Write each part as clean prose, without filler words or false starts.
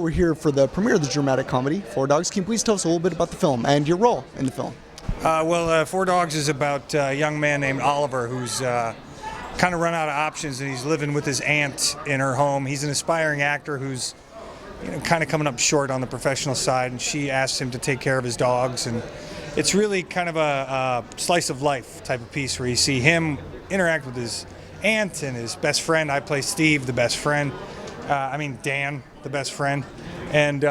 We're here for the premiere of the dramatic comedy, Four Dogs. Can you please tell us a little bit about the film and your role in the film? Four Dogs is about a young man named Oliver who's kind of run out of options, and he's living with his aunt in her home. He's an aspiring actor who's kind of coming up short on the professional side, and she asks him to take care of his dogs. And it's really kind of a slice of life type of piece where you see him interact with his aunt and his best friend. I play Steve, the best friend. Dan, the best friend. And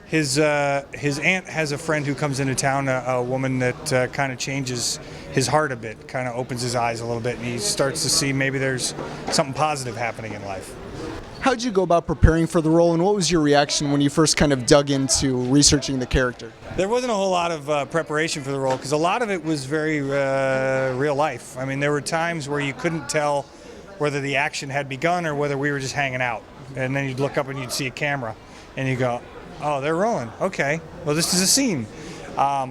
his aunt has a friend who comes into town, a woman that kind of changes his heart a bit, kind of opens his eyes a little bit, and he starts to see maybe there's something positive happening in life. How did you go about preparing for the role, and what was your reaction when you first kind of dug into researching the character? There wasn't a whole lot of preparation for the role because a lot of it was very real life. I mean, there were times where you couldn't tell whether the action had begun or whether we were just hanging out. And then you'd look up and you'd see a camera and you go, oh, they're rolling. Okay, well, this is a scene.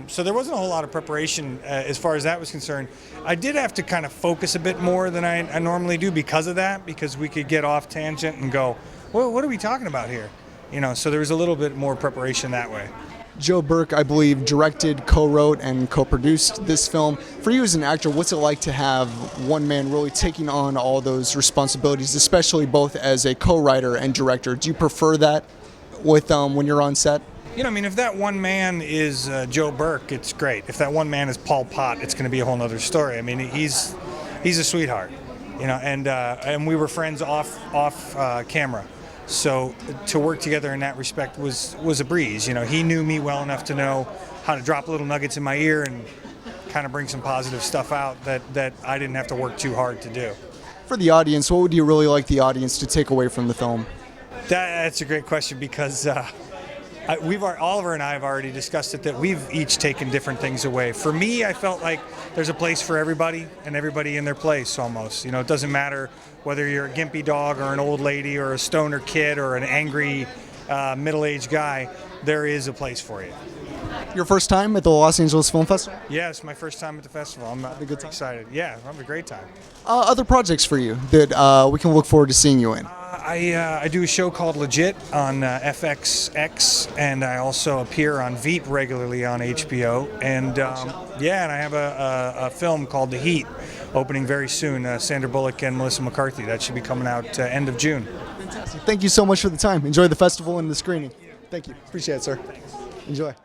So there wasn't a whole lot of preparation as far as that was concerned. I did have to kind of focus a bit more than I normally do because of that, because we could get off tangent and go, well, what are we talking about here? So there was a little bit more preparation that way. Joe Burke, I believe, directed, co-wrote, and co-produced this film. For you as an actor, what's it like to have one man really taking on all those responsibilities, especially both as a co-writer and director? Do you prefer that with when you're on set? If that one man is Joe Burke, it's great. If that one man is Paul Pott, it's going to be a whole other story. I mean, he's a sweetheart, and we were friends off camera. So to work together in that respect was a breeze. He knew me well enough to know how to drop little nuggets in my ear and kind of bring some positive stuff out that I didn't have to work too hard to do. For the audience, what would you really like the audience to take away from the film? That's a great question because Oliver and I have already discussed it, that we've each taken different things away. For me, I felt like there's a place for everybody and everybody in their place almost. It doesn't matter whether you're a gimpy dog or an old lady or a stoner kid or an angry middle-aged guy, there is a place for you. Your first time at the Los Angeles Film Festival? Yes, my first time at the festival. I'm excited. Yeah, I'm having a great time. Other projects for you that we can look forward to seeing you in? I do a show called Legit on FXX, and I also appear on Veep regularly on HBO. And and I have a film called The Heat opening very soon. Sandra Bullock and Melissa McCarthy. That should be coming out end of June. Fantastic. Thank you so much for the time. Enjoy the festival and the screening. Thank you. Appreciate it, sir. Enjoy.